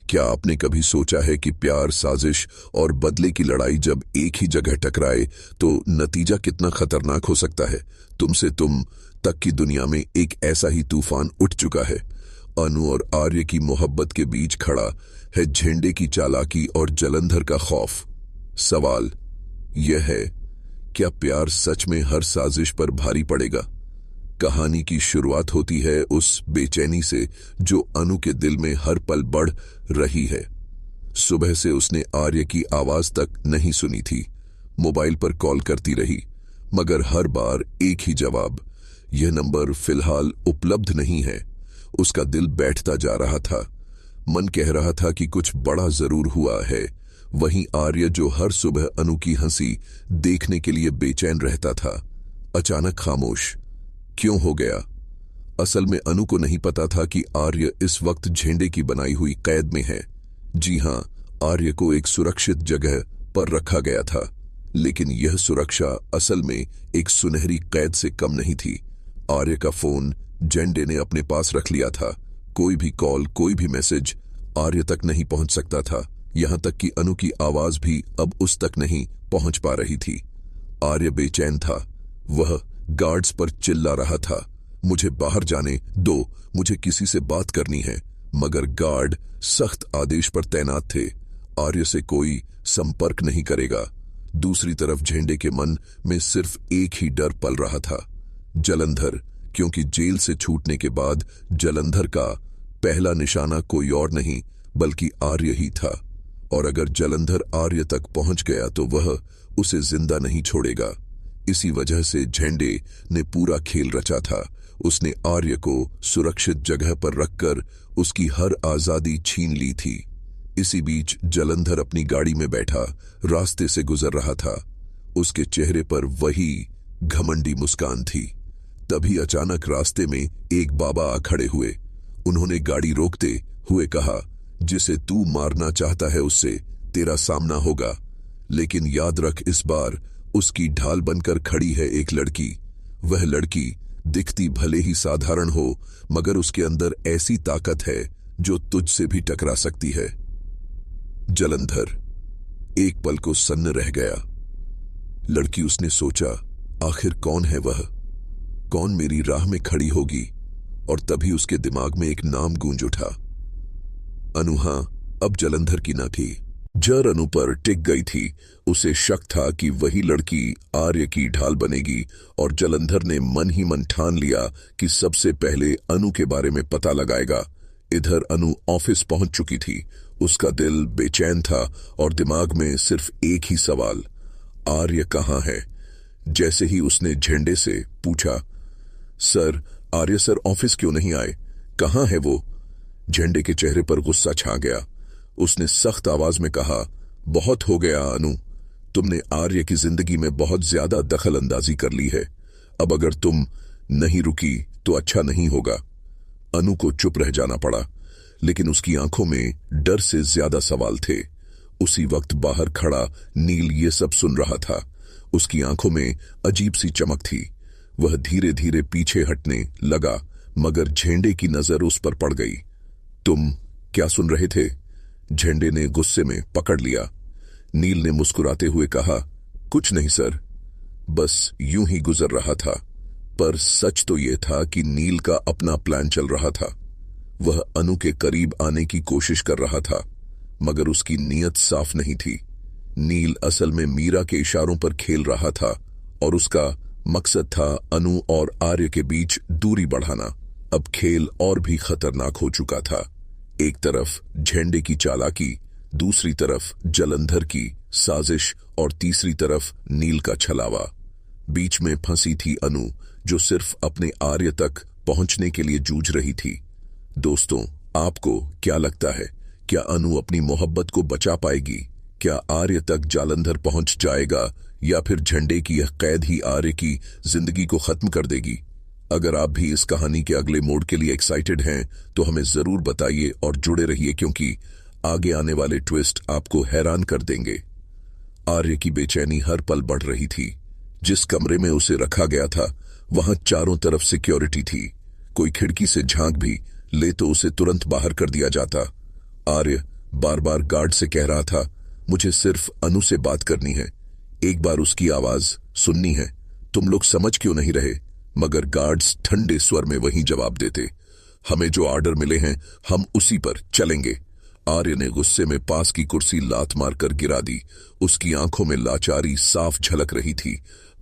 क्या आपने कभी सोचा है कि प्यार, साजिश और बदले की लड़ाई जब एक ही जगह टकराए तो नतीजा कितना खतरनाक हो सकता है। तुमसे तुम तक की दुनिया में एक ऐसा ही तूफान उठ चुका है। अनु और आर्य की मोहब्बत के बीच खड़ा है झेंडे की चालाकी और जलंधर का खौफ। सवाल यह है, क्या प्यार सच में हर साजिश पर भारी पड़ेगा? कहानी की शुरुआत होती है उस बेचैनी से जो अनु के दिल में हर पल बढ़ रही है। सुबह से उसने आर्य की आवाज तक नहीं सुनी थी। मोबाइल पर कॉल करती रही, मगर हर बार एक ही जवाब, यह नंबर फिलहाल उपलब्ध नहीं है। उसका दिल बैठता जा रहा था। मन कह रहा था कि कुछ बड़ा जरूर हुआ है। वहीं आर्य, जो हर सुबह अनु की हंसी देखने के लिए बेचैन रहता था, अचानक खामोश क्यों हो गया? असल में अनु को नहीं पता था कि आर्य इस वक्त झेंडे की बनाई हुई कैद में है। जी हां, आर्य को एक सुरक्षित जगह पर रखा गया था, लेकिन यह सुरक्षा असल में एक सुनहरी कैद से कम नहीं थी। आर्य का फोन झेंडे ने अपने पास रख लिया था। कोई भी कॉल, कोई भी मैसेज आर्य तक नहीं पहुंच सकता था। यहां तक कि अनु की आवाज भी अब उस तक नहीं पहुंच पा रही थी। आर्य बेचैन था। वह गार्ड्स पर चिल्ला रहा था, मुझे बाहर जाने दो, मुझे किसी से बात करनी है। मगर गार्ड सख्त आदेश पर तैनात थे, आर्य से कोई संपर्क नहीं करेगा। दूसरी तरफ झेंडे के मन में सिर्फ एक ही डर पल रहा था, जलंधर। क्योंकि जेल से छूटने के बाद जलंधर का पहला निशाना कोई और नहीं बल्कि आर्य ही था। और अगर जलंधर आर्य तक पहुंच गया तो वह उसे जिंदा नहीं छोड़ेगा। इसी वजह से झेंडे ने पूरा खेल रचा था। उसने आर्य को सुरक्षित जगह पर रखकर उसकी हर आजादी छीन ली थी। इसी बीच जलंधर अपनी गाड़ी में बैठा रास्ते से गुजर रहा था। उसके चेहरे पर वही घमंडी मुस्कान थी। तभी अचानक रास्ते में एक बाबा आ खड़े हुए। उन्होंने गाड़ी रोकते हुए कहा, जिसे तू मारना चाहता है उससे तेरा सामना होगा। लेकिन याद रख, इस बार उसकी ढाल बनकर खड़ी है एक लड़की। वह लड़की दिखती भले ही साधारण हो, मगर उसके अंदर ऐसी ताकत है जो तुझसे भी टकरा सकती है। जलंधर एक पल को सन्न रह गया। लड़की, उसने सोचा, आखिर कौन है वह? कौन मेरी राह में खड़ी होगी? और तभी उसके दिमाग में एक नाम गूंज उठा, अनु। हां, अब जलंधर की न थी। जर अनु पर टिक गई थी। उसे शक था कि वही लड़की आर्य की ढाल बनेगी, और जलंधर ने मन ही मन ठान लिया कि सबसे पहले अनु के बारे में पता लगाएगा। इधर अनु ऑफिस पहुंच चुकी थी। उसका दिल बेचैन था और दिमाग में सिर्फ एक ही सवाल, आर्य कहां है? जैसे ही उसने झेंडे से पूछा, सर, आर्य सर ऑफिस क्यों नहीं आए? कहां है वो? झेंडे के चेहरे पर गुस्सा छा गया। उसने सख्त आवाज में कहा, बहुत हो गया अनु, तुमने आर्य की जिंदगी में बहुत ज्यादा दखल अंदाजी कर ली है। अब अगर तुम नहीं रुकी तो अच्छा नहीं होगा। अनु को चुप रह जाना पड़ा, लेकिन उसकी आंखों में डर से ज्यादा सवाल थे। उसी वक्त बाहर खड़ा नील ये सब सुन रहा था। उसकी आंखों में अजीब सी चमक थी। वह धीरे धीरे पीछे हटने लगा, मगर झेंडे की नजर उस पर पड़ गई। तुम क्या सुन रहे थे? झेंडे ने गुस्से में पकड़ लिया। नील ने मुस्कुराते हुए कहा, कुछ नहीं सर, बस यूं ही गुजर रहा था। पर सच तो यह था कि नील का अपना प्लान चल रहा था। वह अनु के करीब आने की कोशिश कर रहा था, मगर उसकी नीयत साफ नहीं थी। नील असल में मीरा के इशारों पर खेल रहा था, और उसका मकसद था अनु और आर्य के बीच दूरी बढ़ाना। अब खेल और भी खतरनाक हो चुका था। एक तरफ झेंडे की चालाकी, दूसरी तरफ जलंधर की साजिश, और तीसरी तरफ नील का छलावा। बीच में फंसी थी अनु, जो सिर्फ अपने आर्य तक पहुंचने के लिए जूझ रही थी। दोस्तों, आपको क्या लगता है, क्या अनु अपनी मोहब्बत को बचा पाएगी? क्या आर्य तक जालंधर पहुंच जाएगा, या फिर झंडे की यह कैद ही आर्य की जिंदगी को खत्म कर देगी? अगर आप भी इस कहानी के अगले मोड़ के लिए एक्साइटेड हैं तो हमें जरूर बताइए और जुड़े रहिए, क्योंकि आगे आने वाले ट्विस्ट आपको हैरान कर देंगे। आर्य की बेचैनी हर पल बढ़ रही थी। जिस कमरे में उसे रखा गया था वहां चारों तरफ सिक्योरिटी थी। कोई खिड़की से झांक भी ले तो उसे तुरंत बाहर कर दिया जाता। आर्य बार बार गार्ड से कह रहा था, मुझे सिर्फ अनु से बात करनी है, एक बार उसकी आवाज सुननी है, तुम लोग समझ क्यों नहीं रहे? मगर गार्ड्स ठंडे स्वर में वही जवाब देते, हमें जो ऑर्डर मिले हैं हम उसी पर चलेंगे। आर्य ने गुस्से में पास की कुर्सी लात मारकर गिरा दी। उसकी आंखों में लाचारी साफ झलक रही थी।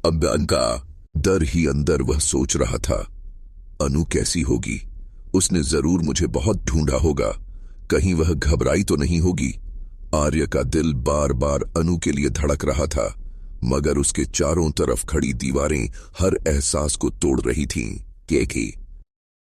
अब का डर ही अंदर वह सोच रहा था, अनु कैसी होगी? उसने जरूर मुझे बहुत ढूंढा होगा, कहीं वह घबराई तो नहीं होगी। आर्य का दिल बार बार अनु के लिए धड़क रहा था, मगर उसके चारों तरफ खड़ी दीवारें हर एहसास को तोड़ रही थीं।